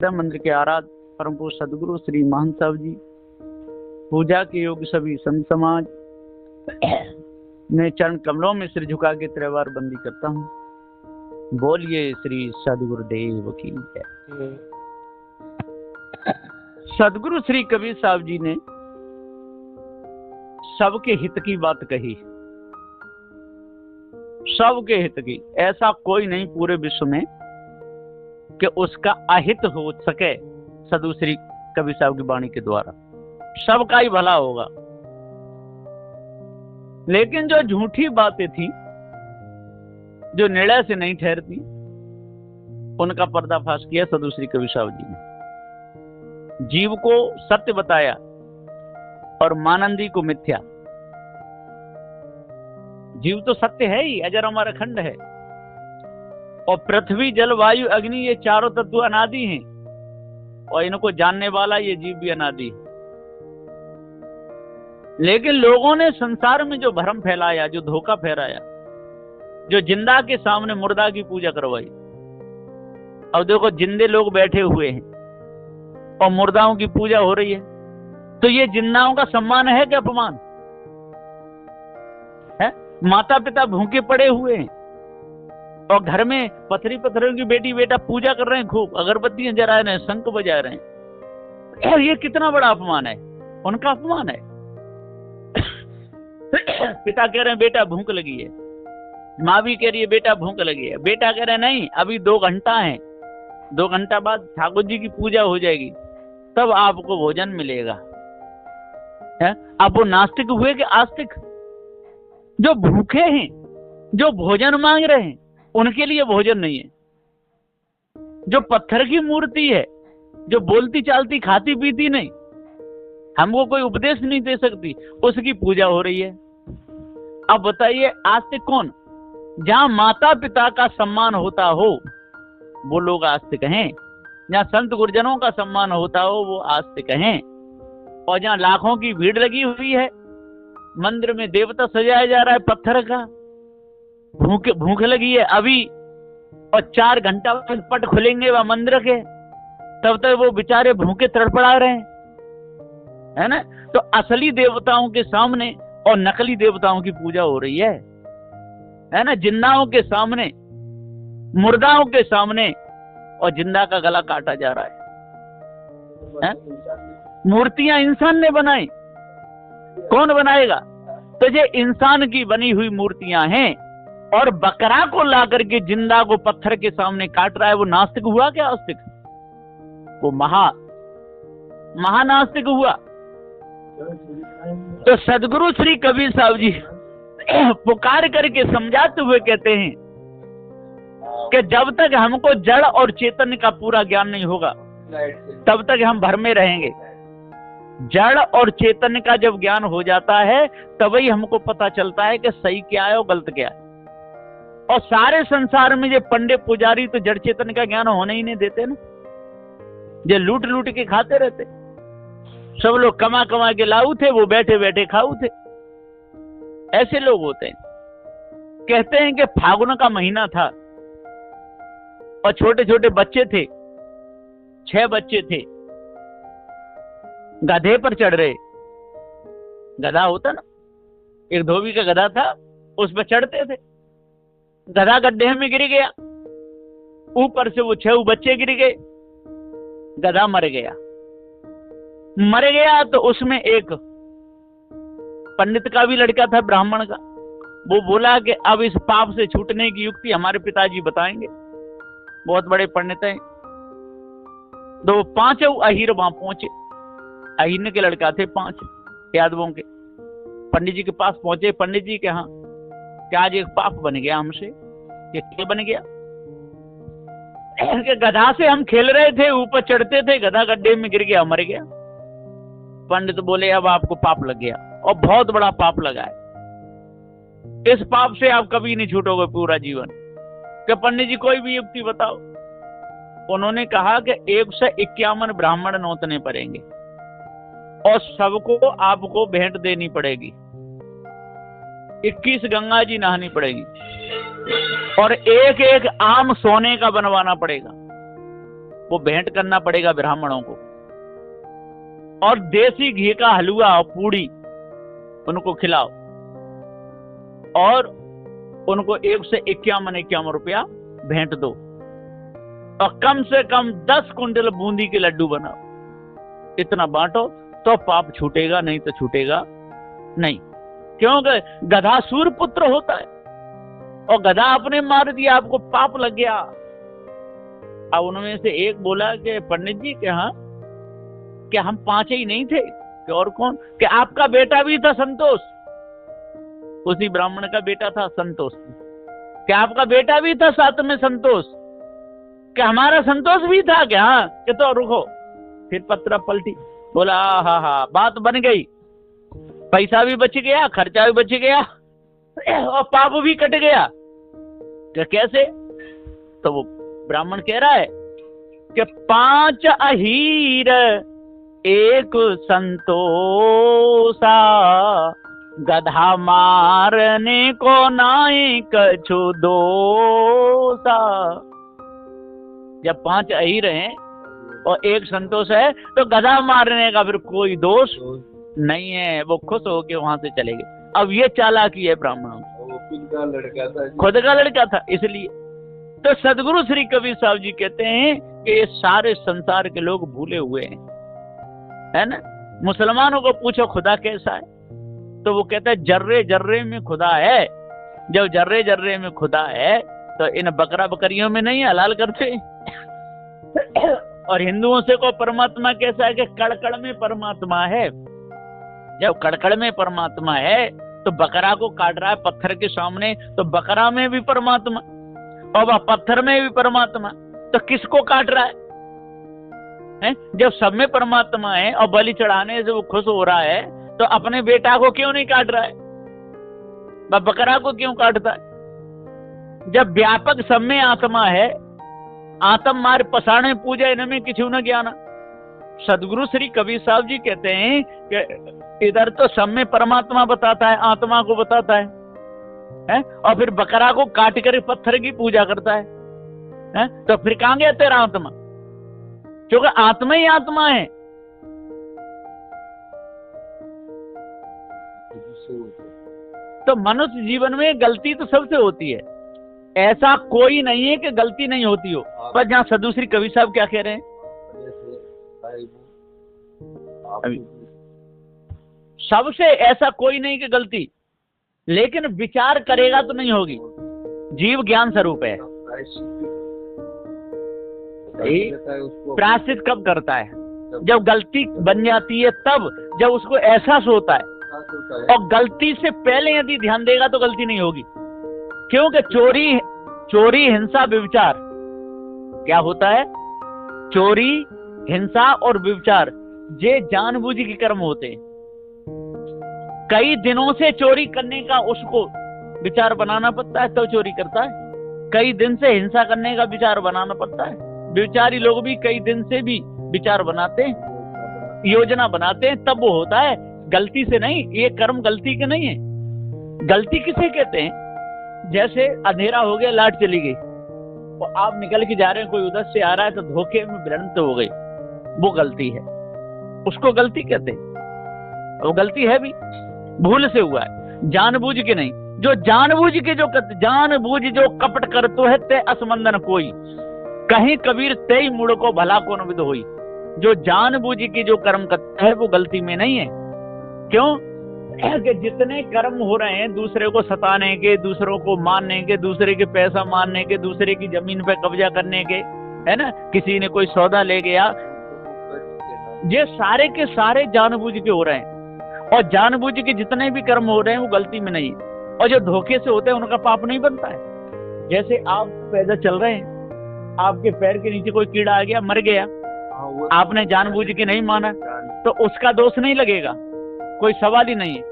मंदिर के आराध्य परम पूज्य सदगुरु श्री महंत साहब जी, पूजा के योग्य सभी संत समाज, मैं चरण कमलों में सिर झुका के त्रिवार बंदी करता हूँ। बोलिए श्री सदगुरुदेव की जय। सदगुरु श्री कबीर साहब जी ने सबके हित की बात कही, सबके हित की। ऐसा कोई नहीं पूरे विश्व में कि उसका अहित हो सके। सदगुरु श्री कबीर साहब की वाणी के द्वारा सबका ही भला होगा। लेकिन जो झूठी बातें थी, जो निर्णय से नहीं ठहरती, उनका पर्दाफाश किया सदगुरु श्री कबीर साहब जी ने। जीव को सत्य बताया और मानंदी को मिथ्या। जीव तो सत्य है ही, अजर अमर अखंड है, और पृथ्वी जल वायु अग्नि ये चारों तत्व अनादि हैं, और इनको जानने वाला ये जीव भी अनादि है। लेकिन लोगों ने संसार में जो भ्रम फैलाया, जो धोखा फैलाया, जो जिंदा के सामने मुर्दा की पूजा करवाई। अब देखो, जिंदे लोग बैठे हुए हैं और मुर्दाओं की पूजा हो रही है, तो ये जिंदाओं का सम्मान है कि अपमान है? माता पिता भूखे पड़े हुए हैं और घर में पथरी पत्थरों की बेटी बेटा पूजा कर रहे हैं, खूब अगरबत्तियां जला रहे हैं, शंख बजा रहे हैं। और ये कितना बड़ा अपमान है, उनका अपमान है। पिता कह रहे हैं बेटा भूख लगी है, माँ भी कह रही है बेटा भूख लगी है। बेटा कह रहे हैं नहीं, अभी 2 घंटा है, 2 घंटा बाद ठाकुर जी की पूजा हो जाएगी, तब आपको भोजन मिलेगा। है? आप वो नास्तिक हुए कि आस्तिक? जो भूखे हैं, जो भोजन मांग रहे हैं, उनके लिए भोजन नहीं है। जो पत्थर की मूर्ति है, जो बोलती चालती खाती पीती नहीं, हमको कोई उपदेश नहीं दे सकती, उसकी पूजा हो रही है। अब बताइए आस्तिक कौन? जहां माता पिता का सम्मान होता हो वो लोग आस्तिक हैं, जहां संत गुरुजनों का सम्मान होता हो वो आस्तिक हैं, और जहां लाखों की भीड़ लगी हुई है, मंदिर में देवता सजाया जा रहा है पत्थर का, भूख लगी है अभी, और 4 घंटा पट खुलेंगे वह मंदिर के, तब तक वो बेचारे भूखे तड़पड़ा रहे हैं, है ना? तो असली देवताओं के सामने और नकली देवताओं की पूजा हो रही है ना? जिंदाओं के सामने, मुर्दाओं के सामने, और जिंदा का गला काटा जा रहा है? मूर्तियां इंसान ने बनाई, कौन बनाएगा? तो ये इंसान की बनी हुई मूर्तियां हैं, और बकरा को ला करके जिंदा को पत्थर के सामने काट रहा है, वो नास्तिक हुआ क्या आस्तिक? वो महानास्तिक हुआ। तो सदगुरु श्री कबीर साहब जी पुकार करके समझाते हुए कहते हैं कि जब तक हमको जड़ और चेतन का पूरा ज्ञान नहीं होगा, तब तक हम भ्रम में रहेंगे। जड़ और चेतन का जब ज्ञान हो जाता है, तभी हमको पता चलता है कि सही क्या है और गलत क्या है। और सारे संसार में जो पंडित पुजारी तो जड़ चेतन का ज्ञान होने ही नहीं देते ना, जो लूट लूट के खाते रहते। सब लोग कमा कमा के लाऊ थे, वो बैठे बैठे खाऊ थे। ऐसे लोग होते हैं। कहते हैं कि फागुन का महीना था और छोटे छोटे बच्चे थे, 6 बच्चे थे, गधे पर चढ़ रहे। गधा होता ना, एक धोबी का गधा था, उस पर चढ़ते थे। गधा गड्ढे में गिर गया, ऊपर से वो 6 बच्चे गिर गए, गधा मर गया। तो उसमें एक पंडित का भी लड़का था, ब्राह्मण का। वो बोला कि अब इस पाप से छूटने की युक्ति हमारे पिताजी बताएंगे, बहुत बड़े पंडित हैं। तो 5 अहीर वहां पहुंचे। अहीर के लड़का थे 5 यादवों के। पंडित जी के पास पहुंचे। पंडित जी के हाँ, क्या आज एक पाप बन गया हमसे? ये क्या बन गया? कि गधा से हम खेल रहे थे, ऊपर चढ़ते थे, गधा गड्ढे में गिर गया, मर गया। पंडित बोले अब आपको पाप लग गया, और बहुत बड़ा पाप लगा है। इस पाप से आप कभी नहीं छूटोगे पूरा जीवन। कि पंडित जी कोई भी युक्ति बताओ। उन्होंने कहा कि 151 ब्राह्मण नोतने पड़ेंगे, और सबको आपको भेंट देनी पड़ेगी। 21 गंगा जी नहानी पड़ेगी, और एक एक आम सोने का बनवाना पड़ेगा। वो भेंट करना पड़ेगा ब्राह्मणों को। और देसी घी का हलवा और पूड़ी उनको खिलाओ और उनको 1 से 51 रुपया भेंट दो। और कम से कम 10 कुंटल बूंदी के लड्डू बनाओ। इतना बांटो तो पाप छूटेगा, नहीं तो छूटेगा नहीं। क्योंकि गधा सूर्य पुत्र होता है और गधा आपने मार दिया, आपको पाप लग गया। अब उनमें से एक बोला कि पंडित जी के हाँ क्या हम 5 ही नहीं थे कि और कौन? कि आपका बेटा भी था संतोष, उसी ब्राह्मण का बेटा था संतोष। क्या आपका बेटा भी था साथ में संतोष? क्या हमारा संतोष भी था क्या? हाँ कि तो रुको। फिर पत्र पलटी, बोला हा बात बन गई, पैसा भी बच गया, खर्चा भी बच गया और पाप भी कट गया। क्या कैसे? तो वो ब्राह्मण कह रहा है कि 5 अहीर 1 संतोषा, गधा मारने को नाई कछु दोषा। जब 5 अहीर हैं और 1 संतोष है तो गधा मारने का फिर कोई दोष नहीं है। वो खुश होके वहां से चले गए। अब ये चालाकी है ब्राह्मणों, खुद का लड़का था इसलिए। तो सदगुरु श्री कबीर साहब जी कहते हैं कि ये सारे संसार के लोग भूले हुए हैं, है ना। मुसलमानों को पूछो खुदा कैसा है, तो वो कहता है जर्रे जर्रे में खुदा है। जब जर्रे जर्रे में खुदा है तो इन बकरा बकरियों में नहीं हलाल करते। और हिंदुओं से को परमात्मा कैसा है कि कड़कड़ में परमात्मा है। जब कड़कड़ में परमात्मा है तो बकरा को काट रहा है पत्थर के सामने, तो बकरा में भी परमात्मा और वह पत्थर में भी परमात्मा, तो किसको काट रहा है? जब सब में परमात्मा है और बलि चढ़ाने से वो खुश हो रहा है तो अपने बेटा को क्यों नहीं काट रहा है? वह बकरा को क्यों काटता है? जब व्यापक सब में आत्मा है, आत्म मार पसाणे पूजा इनमें किसी न ज्ञाना। सदगुरु श्री कबीर साहब जी कहते हैं कि इधर तो सब में परमात्मा बताता है, आत्मा को बताता है, और फिर बकरा को काट कर पत्थर की पूजा करता है, तो फिर कहां गया तेरा आत्मा? क्योंकि आत्मा ही आत्मा है। तो मनुष्य जीवन में गलती तो सबसे होती है, ऐसा कोई नहीं है कि गलती नहीं होती हो। पर जहां सदगुरु श्री कबीर साहब क्या कह रहे हैं, सबसे ऐसा कोई नहीं कि गलती, लेकिन विचार करेगा तो नहीं होगी। जीव ज्ञान स्वरूप है। प्रायश्चित कब करता है? जब गलती बन जाती है, तब जब उसको एहसास होता है। और गलती से पहले यदि ध्यान देगा तो गलती नहीं होगी। क्योंकि चोरी हिंसा व्यभिचार क्या होता है? चोरी हिंसा और व्यभिचार ये जानबूझ के कर्म होते हैं। कई दिनों से चोरी करने का उसको विचार बनाना पड़ता है तो चोरी करता है। कई दिन से हिंसा करने का विचार बनाना पड़ता है। व्यभिचारी लोग भी कई दिन से भी विचार बनाते हैं, योजना बनाते हैं, तब वो होता है। गलती से नहीं, ये कर्म गलती के नहीं है। गलती किसे कहते हैं? जैसे अंधेरा हो गया, लाइट चली गई और आप निकल के जा रहे हैं, कोई उधर से आ रहा है तो धोखे में भ्रमित हो गई, वो गलती है। उसको गलती कहते हैं। वो गलती है भी, भूल से हुआ है, जानबूझ के नहीं। जो जानबूझ जो कपट करतो है ते असमंदन कोई, कहीं कबीर तेई मूड को भला कौन विद होई। जो जानबूझ के जो कर्म करता है वो गलती में नहीं है। क्यों? कि जितने कर्म हो रहे हैं दूसरे को सताने के, दूसरों को मारने के, दूसरे के पैसा मारने के, दूसरे की जमीन पे कब्जा करने के, है ना, किसी ने कोई सौदा ले गया, ये सारे के सारे जानबूझ के हो रहे हैं। और जानबूझ के जितने भी कर्म हो रहे हैं वो गलती में नहीं है। और जो धोखे से होते हैं उनका पाप नहीं बनता है। जैसे आप पैदल चल रहे हैं, आपके पैर के नीचे कोई कीड़ा आ गया, मर गया, आपने जानबूझ के नहीं माना तो उसका दोष नहीं लगेगा, कोई सवाल ही नहीं है।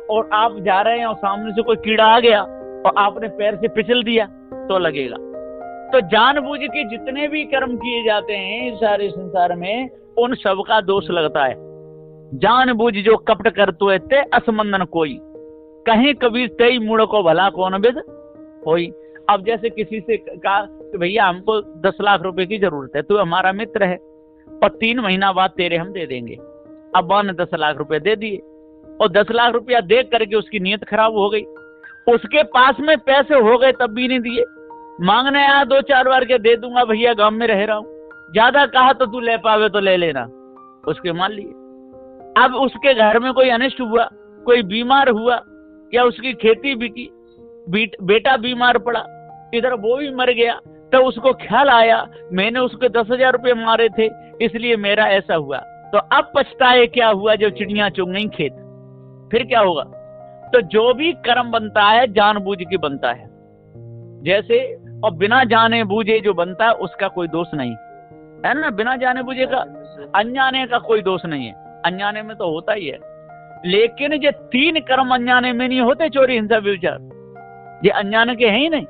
और आप जा रहे हैं और सामने से कोई कीड़ा आ गया और आपने पैर से फिसल दिया तो लगेगा। तो जानबूझ के जितने भी कर्म किए जाते हैं सारे संसार में, उन सब का दोष लगता है। जानबूझ जो कपट करतो है असमंदन कोई, कहीं कबीर तेई मूड को भला कौन विद होई। अब जैसे किसी से कहा कि भैया हमको 10 लाख रुपए की जरूरत है, तू हमारा मित्र है और 3 महीना बाद तेरे हम दे देंगे। अब वह ने 10 लाख रुपए दे दिए और 10 लाख रुपया देख करके उसकी नीयत खराब हो गई। उसके पास में पैसे हो गए तब भी नहीं दिए, मांगने आया 2-4 बार के दे दूंगा भैया गांव में रह रहा हूं, ज्यादा कहा तो तू ले पावे तो ले लेना, उसके मान लिए। अब उसके घर में कोई अनिष्ट हुआ, कोई बीमार हुआ या उसकी खेती बिकी, बेटा बीमार पड़ा, इधर वो भी मर गया, तो उसको ख्याल आया मैंने उसको 10,000 रुपये मारे थे इसलिए मेरा ऐसा हुआ। तो अब पछताए क्या हुआ जब चिड़ियां चुग गई खेत, फिर क्या होगा? तो जो भी कर्म बनता है जानबूझ के बनता है जैसे, और बिना जाने बूझे जो बनता है उसका कोई दोष नहीं है ना। बिना जाने बूझे का, अनजाने का कोई दोष नहीं है, अनजाने में तो होता ही है। लेकिन ये 3 कर्म अनजाने में नहीं होते, चोरी हिंसा व्यभिचार, ये अनजाने के हैं ही नहीं।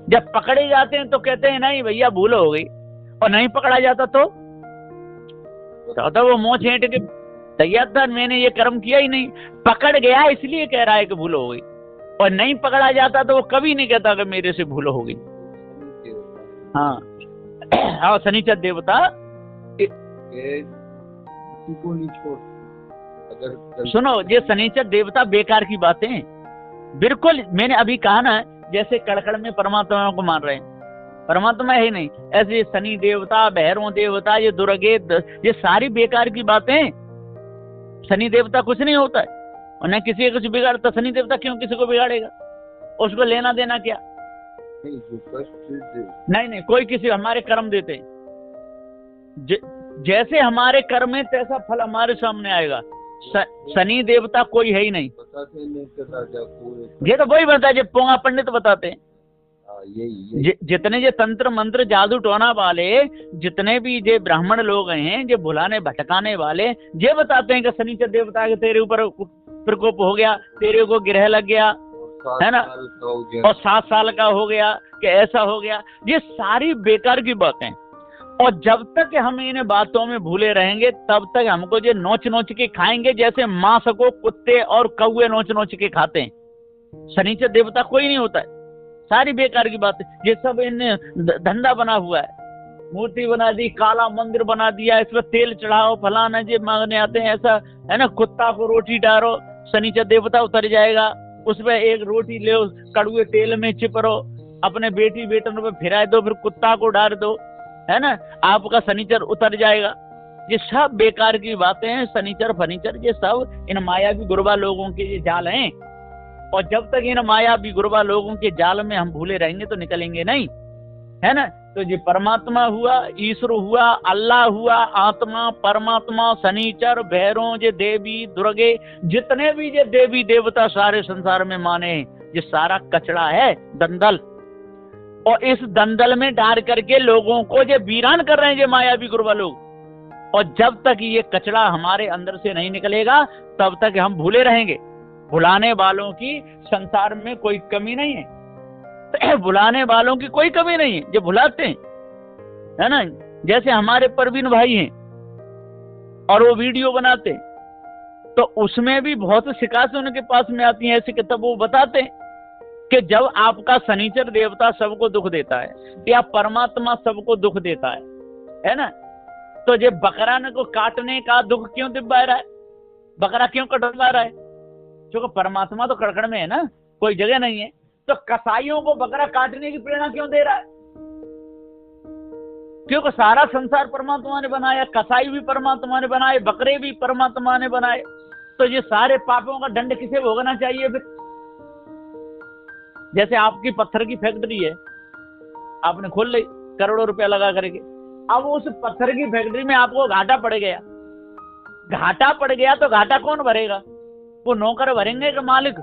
जब पकड़े जाते हैं तो कहते हैं नहीं भैया भूल हो गई, और नहीं पकड़ा जाता तो वो मुंह छेंट के तैयार था मैंने ये कर्म किया ही नहीं, पकड़ गया इसलिए कह रहा है कि भूल हो गई, और नहीं पकड़ा जाता तो वो कभी नहीं कहता कि मेरे से भूल हो गई। हाँ हाँ, शनिचर देवता को नहीं छोड़, अगर सुनो, ये शनिचर देवता बेकार की बातें हैं बिल्कुल। मैंने अभी कहा ना, जैसे कड़कड़ में परमात्मा को मान रहे हैं, परमात्मा है ही नहीं, ऐसे शनि देवता, भैरव देवता, ये दुर्गे, ये सारी बेकार की बातें। शनि देवता कुछ नहीं होता है और न किसी का कुछ बिगाड़ता। शनि देवता क्यों किसी को बिगाड़ेगा, उसको लेना देना क्या? नहीं, जो कष्ट नहीं, कोई किसी, हमारे कर्म देते हैं, जैसे हमारे कर्म है तैसा फल हमारे सामने आएगा। शनि देवता कोई है ही नहीं, ये तो वही बताया जो पोंगा पंडित बताते हैं। जितने ये तंत्र मंत्र जादू टोना वाले, जितने भी ये ब्राह्मण लोग हैं, ये भुलाने भटकाने वाले, ये बताते हैं कि शनिचर देवता के तेरे ऊपर प्रकोप हो गया, तेरे को ग्रह लग गया है ना, और 7 साल का हो गया कि ऐसा हो गया। ये सारी बेकार की बातें, और जब तक हम इन बातों में भूले रहेंगे तब तक हमको ये नोच नोच के खाएंगे, जैसे मांस को कुत्ते और कौवे नोच नोच के खाते हैं। शनिचर देवता कोई नहीं होता है, सारी बेकार की बात है। ये सब इन्हें धंधा बना हुआ है, मूर्ति बना दी, काला मंदिर बना दिया, इस पर तेल चढ़ाओ, फलाना ये मांगने आते हैं, ऐसा है ना। कुत्ता को रोटी डालो, शनिचर देवता उतर जाएगा, उसमें एक रोटी ले कड़ुए तेल में चिपरो, अपने बेटी बेटन पे फिराए दो, फिर कुत्ता को डाल दो, है ना, आपका शनिचर उतर जाएगा। ये सब बेकार की बातें हैं। शनिचर फर्नीचर ये सब इन मायावी गुरुबा लोगों के ये जाल हैं, और जब तक इन मायावी गुरुबा लोगों के जाल में हम भूले रहेंगे तो निकलेंगे नहीं, है ना। तो ये परमात्मा हुआ, ईश्वर हुआ, अल्लाह हुआ, आत्मा, परमात्मा, शनिचर, भैरव, ये देवी दुर्गे, जितने भी ये देवी देवता सारे संसार में माने, ये सारा कचड़ा है, दंदल। और इस दंदल में डाल करके लोगों को ये वीरान कर रहे हैं ये मायावी गुरुबा लोग। और जब तक ये कचड़ा हमारे अंदर से नहीं निकलेगा तब तक हम भूले रहेंगे। भुलाने वालों की संसार में कोई कमी नहीं है, भुलाने वालों की कोई कमी नहीं है, जो भुलाते हैं, है ना। जैसे हमारे परवीन भाई हैं और वो वीडियो बनाते हैं, तो उसमें भी बहुत शिकायतें उनके पास में आती हैं। ऐसे कि तब वो बताते हैं कि जब आपका शनिचर देवता सबको दुख देता है या परमात्मा सबको दुख देता है ना, तो ये बकरा को काटने का दुख क्यों दिलवा रहा है, बकरा क्यों कटवा रहा है? क्योंकि परमात्मा तो कड़कड़ में है ना, कोई जगह नहीं है। तो कसाईयों को बकरा काटने की प्रेरणा क्यों दे रहा है? क्योंकि सारा संसार परमात्मा ने बनाया, कसाई भी परमात्मा ने बनाए, बकरे भी परमात्मा ने बनाए। तो ये सारे पापों का दंड किसे भोगना चाहिए फिर? जैसे आपकी पत्थर की फैक्ट्री है, आपने खोल ली करोड़ों रुपया लगा करके, अब उस पत्थर की फैक्ट्री में आपको घाटा पड़ गया, घाटा पड़ गया तो घाटा कौन भरेगा? वो नौकर भरेंगे कि मालिक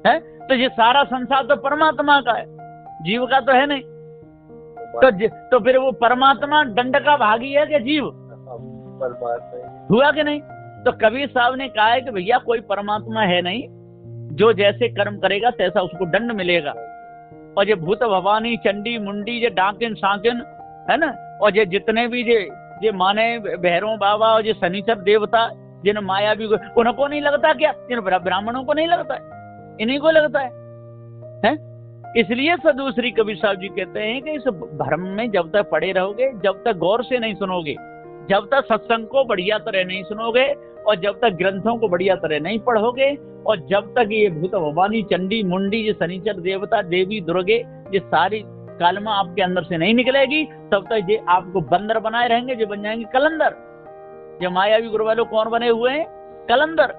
है? तो ये सारा संसार तो परमात्मा का है, जीव का तो है नहीं। तो फिर वो परमात्मा दंड का भागी है कि जीव? हुआ कि नहीं? तो कबीर साहब ने कहा है कि भैया कोई परमात्मा है नहीं, जो जैसे कर्म करेगा तैसा उसको दंड मिलेगा। और ये भूत भवानी, चंडी मुंडी, ये डाकिन साकिन, है ना, और ये जितने भी ये माने भैरव बाबा और ये शनिचर देवता, जिन मायावी, उनको नहीं लगता क्या? जिन ब्राह्मणों को नहीं लगता है, इन्हीं को लगता है? इसलिए साधु श्री कबीर साहब जी कहते हैं कि इस भ्रम में जब तक पड़े रहोगे, जब तक गौर से नहीं सुनोगे, जब तक सत्संग को बढ़िया तरह नहीं सुनोगे, और जब तक ग्रंथों को बढ़िया तरह नहीं पढ़ोगे, और जब तक ये भूत भवानी चंडी मुंडी ये शनिचर देवता देवी दुर्गे ये सारी कालमा आपके अंदर से नहीं निकलेगी, तब तक ये आपको बंदर बनाए रहेंगे, जो बन जाएंगे कलंदर। ये मायावी गुरु वालों कौन बने हुए हैं? कलंदर।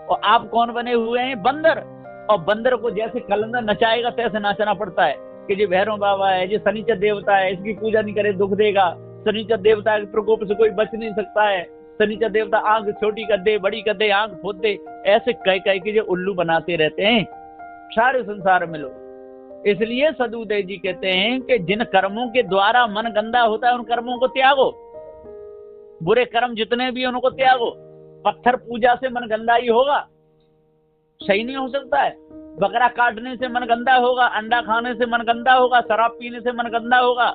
और आप कौन बने हुए हैं? बंदर। और बंदर को जैसे कलंदर नचाएगा तैसे नाचना पड़ता है कि ये भैरव बाबा है, ये शनिचर देवता है, इसकी पूजा नहीं करे दुख देगा, शनिचर देवता के प्रकोप से कोई बच नहीं सकता है, शनिचर देवता आंख छोटी कर दे, बड़ी कर दे, आंख फोड़ दे, ऐसे कह कह के जो उल्लू बनाते रहते हैं सारे संसार में लोग। इसलिए सदुदेव जी कहते हैं कि जिन कर्मों के द्वारा मन गंदा होता है उन कर्मों को त्यागो, बुरे कर्म जितने भी उनको त्यागो। पत्थर पूजा से मन गंदा ही होगा, सही नहीं हो सकता है। बकरा काटने से मन गंदा होगा, अंडा खाने से मन गंदा होगा, शराब पीने से मन गंदा होगा।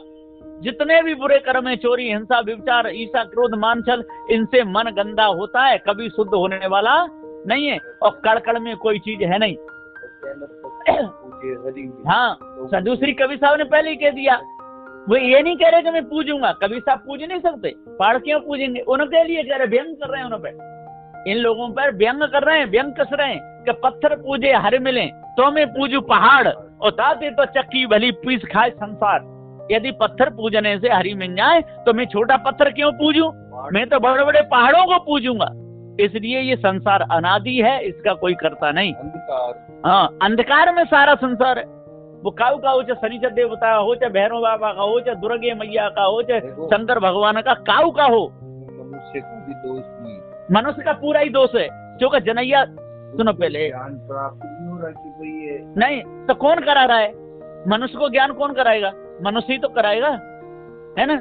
जितने भी बुरे कर्म है, चोरी, हिंसा, व्यभिचार, ईर्ष्या, क्रोध, मान, छल, इनसे मन गंदा होता है, कभी शुद्ध होने वाला नहीं है। और कड़कड़ में कोई चीज है नहीं। हाँ, दूसरी कबीर साहब ने पहले ही कह दिया, वो ये नहीं कह रहे कि मैं पूजूंगा, कबीर साहब पूज नहीं सकते, पहाड़ क्यों पूजेंगे? उनके लिए कह रहे, व्यंग कर रहे हैं उन पे, इन लोगों पर व्यंग कर रहे हैं, व्यंग कस रहे हैं कि पत्थर पूजे हर मिले तो मैं पूजू पहाड़, और ताते तो चक्की भली पीस खाए संसार। यदि पत्थर पूजने से हरी मिल जाए तो मैं छोटा पत्थर क्यों पूजूं? मैं तो बड़े बड़े पहाड़ों को पूजूंगा। इसलिए ये संसार अनादि है, इसका कोई करता नहीं। हाँ, अंधकार में सारा संसार है। वो काऊ का हो, चाहे शनिचर देवता हो, चाहे भैरव बाबा का हो, चाहे दुर्गे मैया का हो, चाहे शंकर भगवान का, काऊ का हो, मनुष्य का भी दोष नहीं, मनुष्य का पूरा ही दोष है। क्योंकि जनैया, सुनो पहले, ज्ञान प्राप्त नहीं हो रहा कि भाई ये नहीं तो कौन करा रहा है? मनुष्य को ज्ञान कौन कराएगा? मनुष्य ही तो कराएगा, है ना।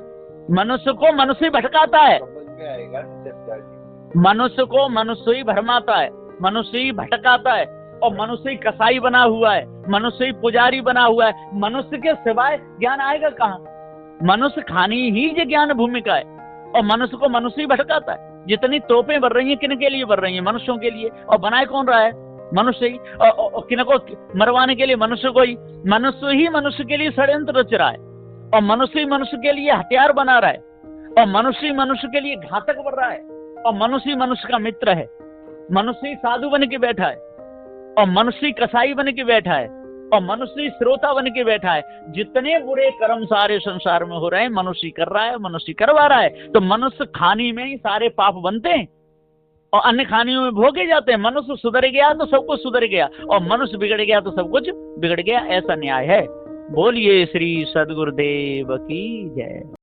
मनुष्य को मनुष्य भटकाता है, समझ में आएगा चर्चा जी। मनुष्य को मनुष्य ही भरमाता है, मनुष्य ही भटकाता है, और मनुष्य ही कसाई बना हुआ है, मनुष्य ही पुजारी बना हुआ है। मनुष्य के सिवाय ज्ञान आएगा कहाँ? मनुष्य खानी ही ये ज्ञान भूमिका है, और मनुष्य को मनुष्य ही भटकाता है। जितनी तोपें बन रही हैं, किन के लिए बन रही हैं? मनुष्यों के लिए। और बनाए कौन रहा है? मनुष्य ही। और किनको मरवाने के लिए? मनुष्य को ही। मनुष्य ही मनुष्य के लिए षड्यंत्र रच रहा है, और मनुष्य ही मनुष्य के लिए हथियार बना रहा है, और मनुष्य ही मनुष्य के लिए घातक बन रहा है, और मनुष्य ही मनुष्य का मित्र है। मनुष्य ही साधु बन के बैठा है, और मनुष्य ही कसाई बन के बैठा है, और मनुष्य ही श्रोता बन के बैठा है। जितने बुरे कर्म सारे संसार में हो रहे हैं, मनुष्य कर रहा है, मनुष्य करवा रहा है। तो मनुष्य खानी में ही सारे पाप बनते हैं, और अन्य खानियों में भोगे जाते हैं। मनुष्य सुधर गया तो सब कुछ सुधर गया, और मनुष्य बिगड़ गया तो सब कुछ बिगड़ गया। ऐसा न्याय है। बोलिए श्री सद्गुरुदेव की जय।